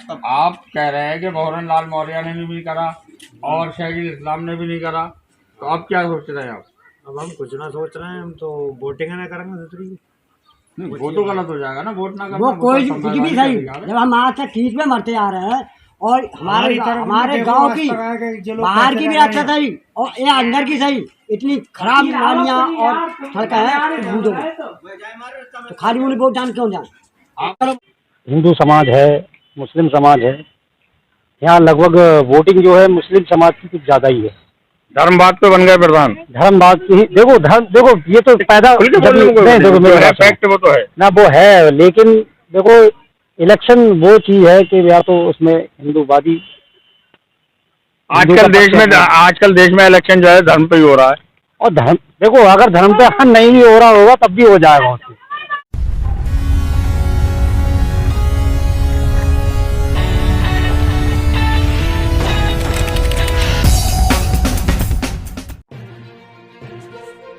तब आप कह रहे हैं कि भंवरलाल लाल मौर्य ने भी करा और शहीद इस्लाम ने भी नहीं करा, तो अब क्या सोच रहे हैं आप? अब हम कुछ ना सोच रहे हैं, हम तो वोटिंग ना करेंगे दूसरी। वो तो गलत हो जाएगा ना, वोट ना करना। वो कोई तो कुछ भी संवैधानिक सही। अधिकार है। जब हम आज तक ठीक में मरते आ रहे हैं और हमारे गांव की बाहर की भी अच्छा सही और ये अंदर की सही, इतनी खराब नालियाँ और सड़कें हैं तो बूझो मत। तो खाली उन्हें वोट डाल क्यों जाए? हिंदू समाज है, मुस्लिम समाज है, यहाँ लगभग वोटिंग जो है मुस्लिम समाज की कुछ ज़्यादा ही है। धर्मवाद पे बन गए प्रधान। धर्मवाद की देखो ये तो पैदा देखो मेरा फैक्ट वो तो है ना, वो है, लेकिन देखो इलेक्शन वो चीज है कि या तो उसमें हिंदूवादी आजकल देश में इलेक्शन जो है धर्म पे ही हो रहा है। और धर्म देखो अगर धर्म पे नहीं भी हो रहा होगा तब भी हो जाएगा उसमें।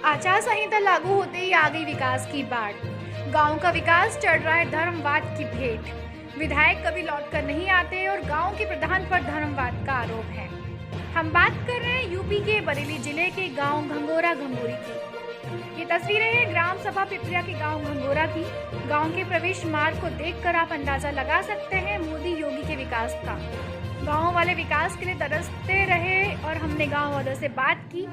आचार संहिता लागू होते ही आ गई विकास की बाढ़। गांव का विकास चढ़ रहा है धर्मवाद की भेंट। विधायक कभी लौट कर नहीं आते और गांव के प्रधान पर धर्मवाद का आरोप है। हम बात कर रहे हैं यूपी के बरेली जिले के गांव घंगोरा घंगोरी की। ये तस्वीरें हैं ग्राम सभा पिपरिया के गांव घंगोरा की। गांव के प्रवेश मार्ग को देखकर आप अंदाजा लगा सकते हैं मोदी योगी के विकास का। गांव वाले विकास के लिए तरसते रहे और हमने गांव वालों से बात की।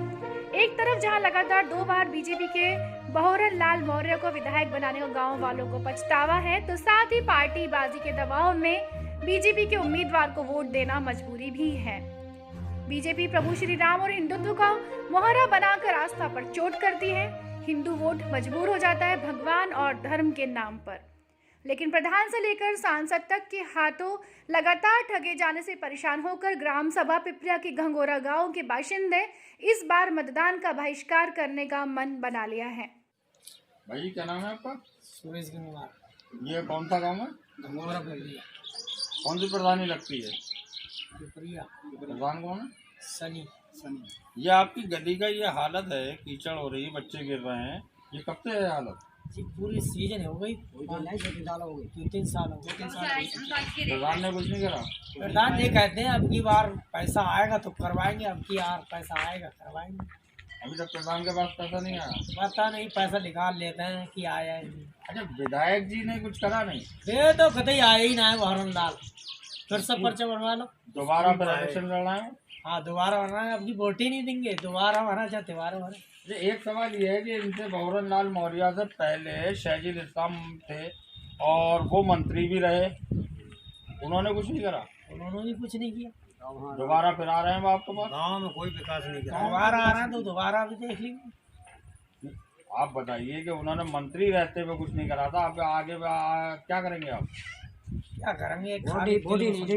एक तरफ जहां लगातार 2 बार बीजेपी के भंवरलाल लाल मौर्य को विधायक बनाने को गांव वालों को पछतावा है, तो साथ ही पार्टी बाजी के दबाव में बीजेपी के उम्मीदवार को वोट देना मजबूरी भी है। बीजेपी प्रभु श्री राम और हिंदुत्व का मुहर्रा बनाकर आस्था पर चोट करती है। हिंदू वोट मजबूर हो जाता है भगवान और धर्म के नाम पर। लेकिन प्रधान से लेकर सांसद तक के हाथों लगातार ठगे जाने से परेशान होकर ग्राम सभा पिपरिया के घंगोरा गांव के बाशिंदे इस बार मतदान का बहिष्कार करने का मन बना लिया है। भाई क्या नाम है आपका? सुरेश गंगवार। ये कौन सा गाँव है? घंगोरा पिपरिया। कौन सी प्रधानी लगती है? पिपरिया। प्रधान कौन है? सनी। ये आपकी गली का ये हालत है, कीचड़ हो रही है, बच्चे गिर रहे हैं, ये कब से है हालत? जी पूरी सीजन हो गई, 2-3 साल हो गए। प्रधान ने कुछ नहीं करा। प्रधान ये कहते हैं अब की बार पैसा आएगा तो करवाएंगे, अब की बार पैसा आएगा करवाएंगे। अभी तक प्रधान के पास पैसा नहीं आया। पता नहीं, पैसा निकाल लेते हैं कि आया है नहीं। अच्छा, विधायक जी ने कुछ करा नहीं? ये तो कतई आया ही ना है भंवरलाल। फिर सब पर्चा बनवा लो, दोबारा फिर इलेक्शन लड़ना है। हाँ दोबारा भरना है, अब की वोट ही नहीं देंगे। दोबारा भरना चाहे दोबारा भरे। एक सवाल ये है कि इनसे भंवरलाल लाल मौर्य से पहले शहीद इस्लाम थे और वो मंत्री भी रहे, उन्होंने कुछ नहीं करा। उन्होंने भी कुछ नहीं किया। दोबारा फिर आ रहे हैं वो आपके पास। गाँव में कोई विकास नहीं किया, दोबारा आ रहा है तो दोबारा भी देख लीजिए। आप बताइए कि उन्होंने मंत्री रहते हुए कुछ नहीं करा था, आप आगे क्या करेंगे आप? क्या करेंगे, खाली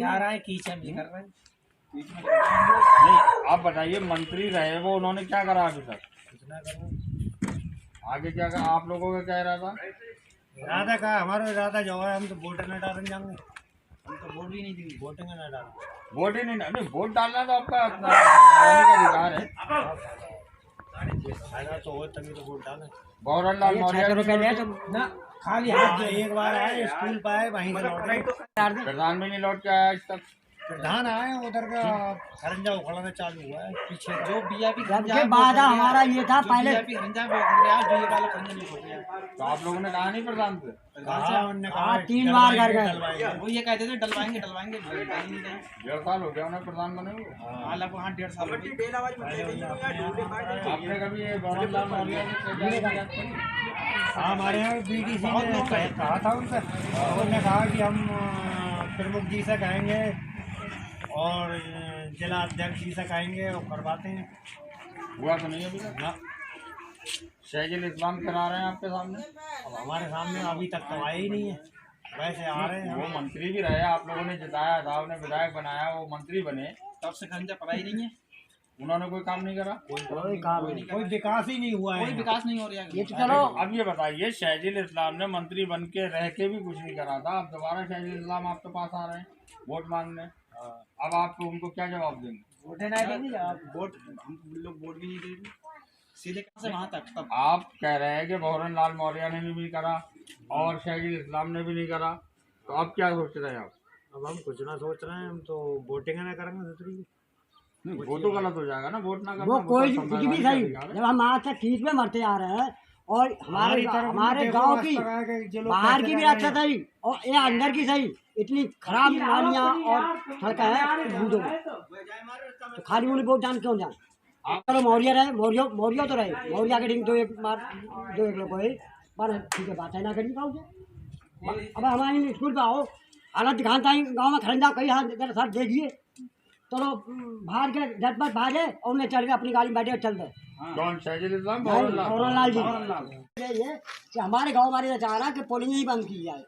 आ रहा है, कीचड़ भी कर रहे हैं। नहीं, आप बताइए, मंत्री रहे वो, उन्होंने क्या करा अभी तक? आगे क्या करा? आप लोगों का क्या इरादा? इरादा का हमारा इरादा जो है, हम तो वोट नहीं डालने जाएंगे। हम तो वोट भी नहीं देंगे, वोट नहीं डालेंगे। वोट ही नहीं, वोट डालना तो आपका अधिकार है। फायदा तो हो तभी तो वोट डालें। भंवरलाल लाल मौर्य ना खाली हाथ जो एक बार आए स्कूल पे आए वहीं से लौट गए। प्रधान भी नहीं लौट के आया आज तक। प्रधान आए उधर का खरंजा उखड़ना चालू हुआ है पीछे। जो बीजेपी सबसे वादा हमारा ये था पहले। तो आप लोगों ने कहा नहीं प्रधान से? कहा 3 बार घर गए, वो ये कहते थे डलवाएंगे। 1.5 साल हो गया उन्हें प्रधान बने हुए। हाँ 1.5 साल आपने कभी ये भंवरलाल लाल मौर्य से? हाँ हमारे यहाँ बीडीसी ने कहा था उनसे, उन्होंने कहा कि हम प्रमुख जी से कहेंगे और जिला अध्यक्ष जी से कहेंगे और करवाते हैं। हुआ तो नहीं अभी तक ना। शहीद इस्लाम करा रहे हैं आपके सामने। अब हमारे सामने अभी तक तो आए ही नहीं है, वैसे आ रहे हैं। वो मंत्री भी रहे, आप लोगों ने जिताया था, उन्हें विधायक बनाया, वो मंत्री बने, तब से खंजा पड़ा ही नहीं है। उन्होंने कोई काम नहीं करा। कोई विकास ही नहीं हुआ है, कोई विकास नहीं हो रहा है। ये तो चलो अब ये बताइए, शहीद इस्लाम ने मंत्री बन के रह के भी कुछ नहीं करा था, अब दोबारा शहीद इस्लाम आपके पास आ रहे हैं वोट मांगने। अब आप उनको क्या जवाब देंगे? वोट नहीं देंगे आप, वोट हम लोग वोट भी नहीं देंगे सीधे कहाँ से वहाँ तक। तब आप कह रहे हैं कि भंवरलाल लाल मौर्य ने भी नहीं करा और शहीद इस्लाम ने भी नहीं करा, तो अब क्या सोच रहे हैं आप? अब हम कुछ ना सोच रहे हैं, हम तो वोटिंग ना करेंगे दूसरी। नहीं, वो तो गलत हो जाएगा ना, वोट ना करना। वो कोई तो कुछ भी संवैधानिक सही, अधिकार है। जब हम आज तक खींच में मरते आ रहे हैं और हमारे तरफ हमारे देखो, गांव आज की तक आए कि जो लोग बाहर पैसे की भी लगा रक्षा रहे सही और ये अंदर की सही, इतनी खराब नालियाँ और सड़कें हैं बूझो में। तो खाली उन्हें वोट जान क्यों जान। चलो मौर्य रहे, मौर्य तो रहे, मौर्य के दिन तो एक लोग है पर ठीक है, बात है ना करी पाओ। अब हमारे स्कूल पे आओ, हालत दिखाता है गाँव में खड़े जाओ, कहीं हाथ सर देखिए, चलो बाहर के झटपट भागे और उन्हें चढ़ के अपनी गाड़ी में बैठे और चल दे। कौन शहजील इस्लाम? भंवर लाल जी ये कि हमारे गाँव वाले चाह रहा कि पोलिंग ही बंद की जाए।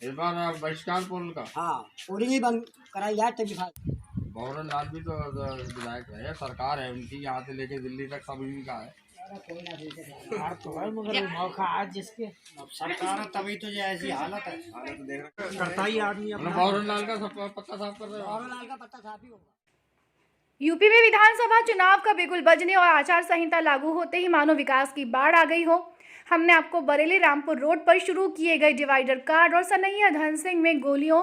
इस बार बहिष्कार पोल का। हाँ, पोलिंग ही बंद कराई जाए तभी फायदा। भंवर लाल भी तो विधायक है, सरकार है उनकी, यहाँ से लेके दिल्ली तक सब इनका है। तो है, मगर मौका आज जिसके सरकार है तभी तो जो ऐसी हालत है, हालत देख रहे करता ही आदमी अपना। भंवर लाल का पत्ता साफ कर रहे हो? भंवर लाल का पत्ता साफ ही होगा। यूपी में विधानसभा चुनाव का बिगुल बजने और आचार संहिता लागू होते ही मानो विकास की बाढ़ आ गई हो। हमने आपको बरेली रामपुर रोड पर शुरू किए गए डिवाइडर कार्ड और सनैया धन सिंह में गोलियों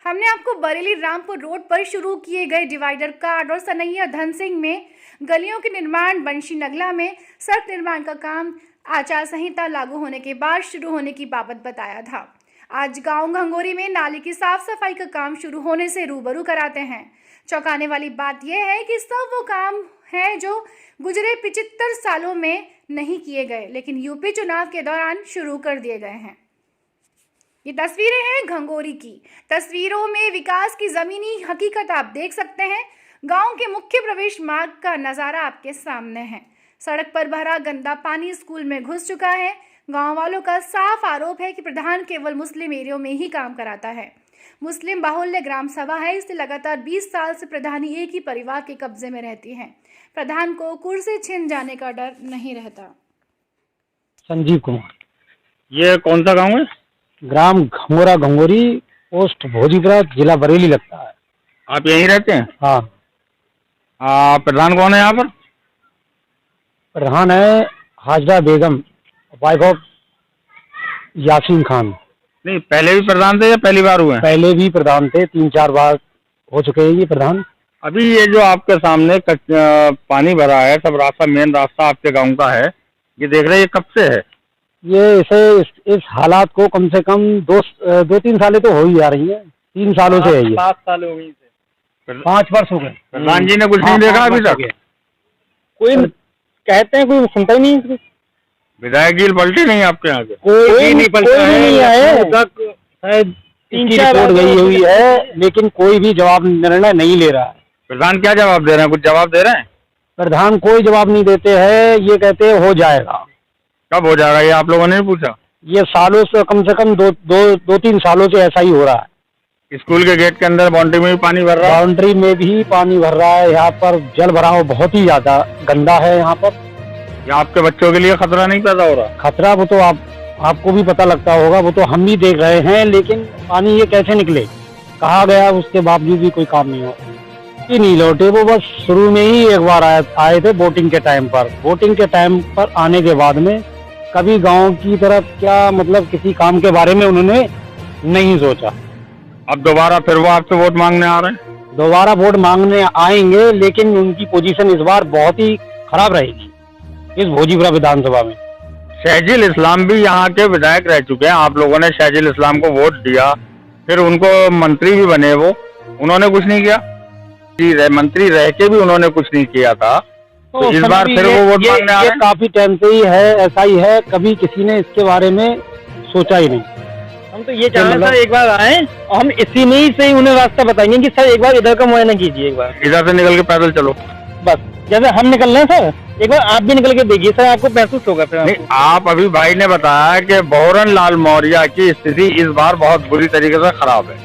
हमने आपको बरेली रामपुर रोड पर शुरू किए गए डिवाइडर कार्ड और सनैया धन सिंह में गलियों के निर्माण, बंशी नगला में सड़क निर्माण का काम आचार संहिता लागू होने के बाद शुरू होने की बाबत बताया था। आज गांव घंगोरी में नाले की साफ सफाई का काम शुरू होने से रूबरू कराते हैं। चौंकाने वाली बात यह है कि सब वो काम है जो गुजरे 75 सालों में नहीं किए गए, लेकिन यूपी चुनाव के दौरान शुरू कर दिए गए हैं। ये तस्वीरें हैं घंगोरी की। तस्वीरों में विकास की जमीनी हकीकत आप देख सकते हैं। गांव के मुख्य प्रवेश मार्ग का नज़ारा आपके सामने है। सड़क पर भरा गंदा पानी स्कूल में घुस चुका है। गांव वालों का साफ आरोप है कि प्रधान केवल मुस्लिम एरियो में ही काम कराता है। मुस्लिम बाहुल्य ग्राम सभा है, इसलिए लगातार 20 साल से प्रधानी एक ही परिवार के कब्जे में रहती है। प्रधान को कुर्सी छिन जाने का डर नहीं रहता। संजीव कुमार। ये कौन सा गांव है? ग्राम घमोरा घंगोरी, पोस्ट भोजीपुरा, जिला बरेली लगता है। आप यहीं रहते हैं? हाँ। प्रधान कौन है यहाँ पर? प्रधान है हाजरा बेगम, वाइफ ऑफ यासीन खान। नहीं, पहले भी प्रधान थे या पहली बार हुए हैं? पहले भी प्रधान थे, 3-4 बार हो चुके हैं ये प्रधान। अभी ये जो आपके सामने पानी भरा है, सब रास्ता, मेन रास्ता आपके गांव का है, ये देख रहे हैं, ये कब से है? ये इस हालात को कम से कम 2-3 सालें तो हो ही जा रही है। 3 सालों से है ये। 7 साल हो गई थे। 5 वर्ष हो गए। प्रधान जी ने कुछ नहीं देखा अभी तक? कोई कहते हैं, कोई सुनता ही नहीं। विधायक जी पलटे नहीं आपके यहाँ के? कोई नहीं पलटा है। शायद 3-4 रिपोर्ट गई हुई है, लेकिन कोई भी जवाब निर्णय नहीं ले रहा है। प्रधान क्या जवाब दे रहे हैं? कुछ जवाब दे रहे हैं? प्रधान कोई जवाब नहीं देते हैं। ये कहते हैं हो जाएगा। कब हो जाएगा ये आप लोगों ने नहीं पूछा? ये सालों से, कम से कम 2-3 सालों से ऐसा ही हो रहा है। स्कूल के गेट के अंदर बाउंड्री में भी पानी भर रहा है? बाउंड्री में भी पानी भर रहा है। यहाँ पर जल भराव बहुत ही ज्यादा गंदा है। यहाँ पर या आपके बच्चों के लिए खतरा नहीं पैदा हो रहा? खतरा वो तो आपको भी पता लगता होगा, वो तो हम भी देख रहे हैं, लेकिन पानी ये कैसे निकले? कहा गया, उसके बावजूद भी कोई काम नहीं हो। ये नहीं लौटे वो, बस शुरू में ही एक बार आए थे वोटिंग के टाइम पर। वोटिंग के टाइम पर आने के बाद में कभी गांव की तरफ क्या मतलब किसी काम के बारे में उन्होंने नहीं सोचा। अब दोबारा फिर वो आपसे वोट मांगने आ रहे हैं? दोबारा वोट मांगने आएंगे, लेकिन उनकी पोजीशन इस बार बहुत ही खराब रहेगी इस भोजीपुरा विधानसभा में। शहजील इस्लाम भी यहाँ के विधायक रह चुके हैं। आप लोगों ने शहजील इस्लाम को वोट दिया, फिर उनको मंत्री भी बने वो, उन्होंने कुछ नहीं किया। मंत्री रह के भी उन्होंने कुछ नहीं किया था, तो इस बार फिर वो वोट मांगने आ रहे हैं? काफी टाइम से ही है, ऐसा ही है। कभी किसी ने इसके बारे में सोचा ही नहीं। हम तो ये चाह रहे हैं सर, एक बार आए और हम इसी में ही से उन्हें रास्ता बताएंगे कि सर एक बार इधर का मुआयना कीजिए, एक बार इधर से निकल के पैदल चलो। बस जैसे हम निकल रहे हैं सर, एक बार आप भी निकल के देखिए सर, आपको महसूस होगा। फिर नहीं, आप अभी भाई ने बताया कि भंवर लाल मौर्य की स्थिति इस बार बहुत बुरी तरीके से खराब है।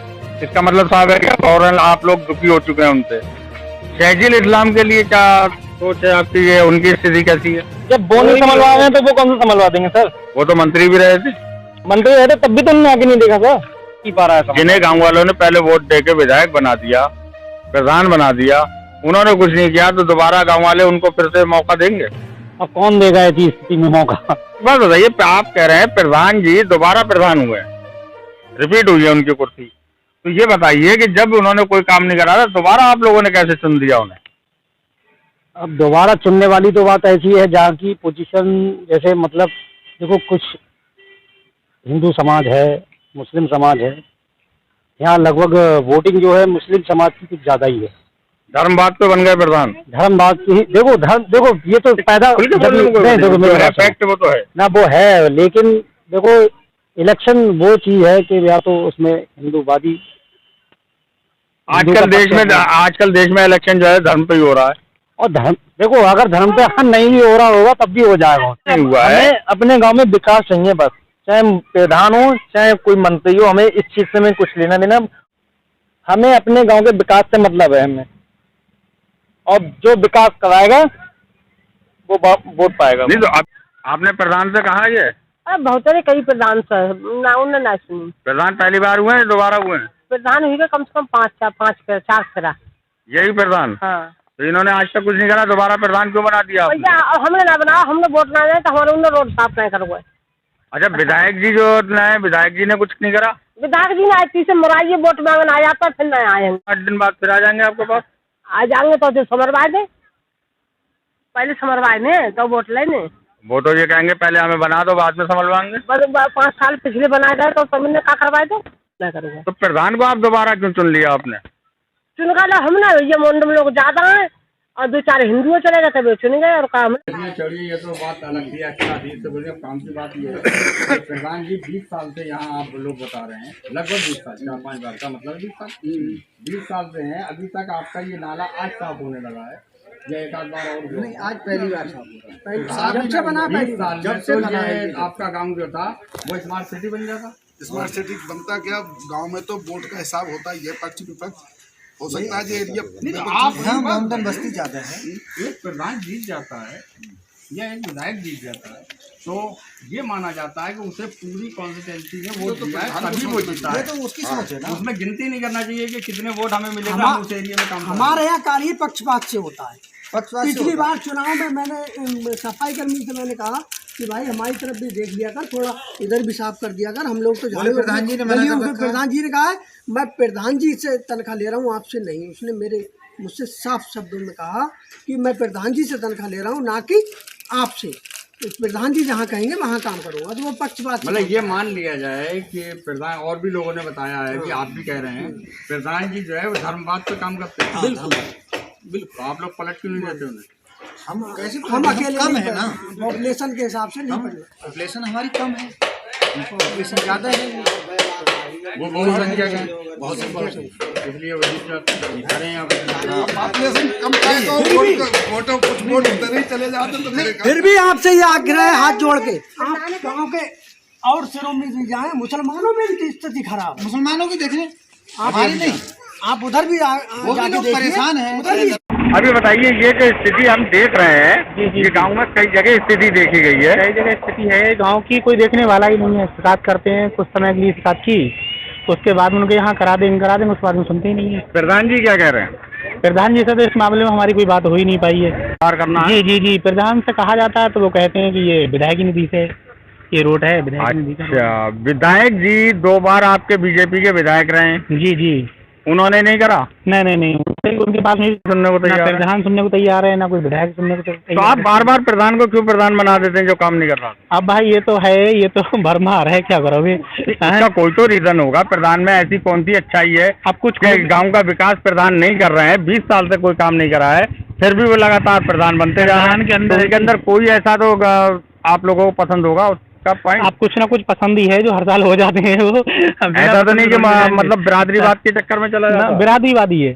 इसका मतलब साहब है कि भंवर आप लोग दुखी हो चुके हैं उनसे। शहजील इस्लाम के लिए क्या सोच है आपकी? ये उनकी स्थिति कैसी है? जब वो नहीं संभलवा रहे हैं तो वो कौन सा संभलवा देंगे सर? वो तो मंत्री भी रहे थे। मंत्री रहे थे तब भी तो उन्होंने आगे नहीं देखा सर, नहीं पा रहा है। जिन्हें गांव वालों ने पहले वोट दे के विधायक बना दिया, प्रधान बना दिया, उन्होंने कुछ नहीं किया, तो दोबारा गांव वाले उनको फिर से मौका देंगे? अब कौन देगा ऐसी स्थिति में मौका? बस बताइए, आप कह रहे हैं प्रधान जी दोबारा प्रधान हुए, रिपीट हुई है उनकी कुर्सी, तो ये बताइए कि जब उन्होंने कोई काम नहीं करा था दोबारा आप लोगों ने कैसे चुन दिया उन्हें? अब दोबारा चुनने वाली तो बात ऐसी है जहाँ की पोजीशन, जैसे मतलब देखो कुछ हिंदू समाज है, मुस्लिम समाज है, यहाँ लगभग वोटिंग जो है मुस्लिम समाज की कुछ ज्यादा ही है। धर्मवाद पे बन गए प्रधान। धर्मवाद की देखो देखो ये तो पैदा देखो मेरा फैक्ट वो तो है ना, वो है, लेकिन देखो इलेक्शन वो चीज है कि या तो उसमें हिंदूवादी आजकल देश में इलेक्शन जो है धर्म पे ही हो रहा है, और धर्म देखो अगर धर्म पे नहीं भी हो रहा होगा तब भी हो जाएगा। नहीं हुआ है। अपने गांव में विकास चाहिए बस, चाहे प्रधान हो चाहे कोई मंत्री हो, हमें इस चीज से में कुछ लेना देना, हमें अपने गांव के विकास से मतलब है हमें, और जो विकास कराएगा वो वोट पाएगा। नहीं तो आपने प्रधान से कहा ये? बहुत सारे कई प्रधान सर ना सुनी। प्रधान पहली बार हुए हैं दोबारा हुए हैं? प्रधान हुई कम से कम 4 खरा। यही प्रधान? हाँ। तो इन्होंने आज तक कुछ नहीं करा, दोबारा प्रधान क्यों बना दिया आपने? हमने ना बनाया, हमने वोट ना दिया तो हमारे उन्होंने रोड साफ नहीं करवाए। अच्छा, विधायक जी जो है विधायक जी ने कुछ नहीं करा? विधायक जी ने आज तीसरे मुराइये वोट मांगने आ जाता, फिर नहीं आए। 8 दिन बाद फिर आ जाएंगे आपके पास? आ जाएंगे तो समरवाए दे, पहले समरवाए ने तो वोट लेने। वो तो ये कहेंगे पहले हमें बना दो बाद में संभलवाएंगे। 5 साल पिछले बनाए गए तो तुमने क्या करवाए थे? नहीं करूँगा। तो प्रधान को आप दोबारा क्यों चुन लिया आपने? चुन गया हमने, ये मुंडम लोग ज्यादा है और 2-4 हिंदुओं चले गए तभी चुन गए और काम। चलिए ये तो बात अलग थी, अच्छा थी, तो बोलिए काम की बात ये है प्रधान जी 20 साल से यहाँ आप लोग बता रहे हैं, लगभग 20 साल, 4-5 बार का मतलब 20 साल से हैं, अभी तक आपका ये नाला आज साफ होने लगा है या एक आध बार और? नहीं, आज पहली बार साफ हो रहा है। जब से बना 20 साल जब से ये आपका गाँव जो था वो स्मार्ट सिटी बन जाता। स्मार्ट सिटी बनता क्या, गांव में तो वोट का हिसाब होता है, ये पक्ष विपक्ष हो सकता है। एरिया आप गांव बस्ती जाता है, एक प्रधान जीत जाता है या एक विधायक जीत जाता है तो ये माना जाता है कि उसे पूरी कॉन्स्टिट्यूंसी में वोट दिया है तभी वो जीता है। तो उसकी सोच है ना, उसमें गिनती नहीं करना चाहिए कि कितने वोट हमें मिलेगा, हम उस एरिया में काम। हमारे यहाँ कार्य पक्षपात से होता है। पिछली बार चुनाव में मैंने सफाई कर्मी से मैंने कहा कि भाई हमारी तरफ भी देख लिया कर, थोड़ा इधर भी साफ कर दिया कर, हम लोग तो प्रधान जी ने कहा मैं प्रधान जी से तनख्वाह ले रहा हूँ, आपसे नहीं। उसने मुझसे साफ शब्दों में कहा कि मैं प्रधान जी से तनख्वाह ले रहा हूँ, ना कि आपसे। तो प्रधान जी जहाँ कहेंगे वहाँ काम करूँगा। तो वो पक्षपात, मतलब ये मान लिया जाए कि प्रधान, और भी लोगों ने बताया है कि आप भी कह रहे हैं प्रधान जी जो है वो धर्मवाद पे काम करते हैं। बिल्कुल, आप लोग पलट क्यों नहीं देते उन्हें? हम अकेले कम है ना, पॉपुलेशन के हिसाब से नहीं। पॉपुलेशन हमारी कम है, पॉपुलेशन ज़्यादा है, वो बहुत संख्या है, बहुत संख्या, इसलिए वो जीत जाते हैं। पॉपुलेशन कम है तो वोटों कुछ वोट उधर ही चले जाते तो फिर भी आपसे ये आग्रह है हाथ जोड़ के, आप गाँव के और शहरों में भी जाएं, मुसलमानों में भी स्थिति खराब, मुसलमानों की देख लें, हमारी नहीं, आप उधर भी जाके देखिए, परेशान है। अभी बताइए, ये जो स्थिति हम देख रहे हैं ये गांव में कई जगह स्थिति देखी गई है। कई जगह स्थिति है, गांव की कोई देखने वाला ही नहीं है। शिकायत करते हैं, कुछ समय के लिए शिकायत की, उसके बाद में उनके यहाँ करा देंगे, उसके बाद में सुनते ही नहीं है। प्रधान जी क्या कह रहे हैं? प्रधान जी से तो इस मामले में हमारी कोई बात हो ही नहीं पाई है। करना जी, प्रधान से कहा जाता है तो वो कहते हैं कि ये विधायक की निधि से ये रोड है, विधायक निधि का। अच्छा, विधायक जी 2 बार आपके बीजेपी के विधायक रहे हैं? जी, उन्होंने नहीं करा? नहीं, उनके पास नहीं सुनने को तैयार, प्रधान सुनने को तैयार है, ना कोई विधायक सुनने को तैयार। तो आप बार प्रधान को क्यों प्रधान बना देते हैं जो काम नहीं कर रहा? अब भाई ये तो है, ये तो भरमार है, क्या करोगे? इसका कोई तो रीजन होगा। प्रधान में ऐसी कौन सी अच्छाई है अब कुछ गांव का विकास प्रधान नहीं कर रहे हैं, 20 साल से कोई काम नहीं करा है, फिर भी वो लगातार प्रधान बनते जा रहे हैं। के अंदर कोई ऐसा तो आप लोगों को पसंद होगा। आप कुछ ना कुछ पसंद ही है जो हर साल हो जाते हैं वो। ऐसा तो नहीं कि मतलब बिरादरीवाद के चक्कर में चला जाता है? बिरादरीवाद ही है,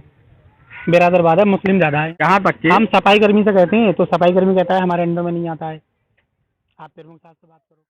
बिरादरवाद है, मुस्लिम ज्यादा है। यहाँ तक कि हम सफाई कर्मी से कहते हैं तो सफाई कर्मी कहता है हमारे अंडर में नहीं आता है। आप फिर साहब से बात करो।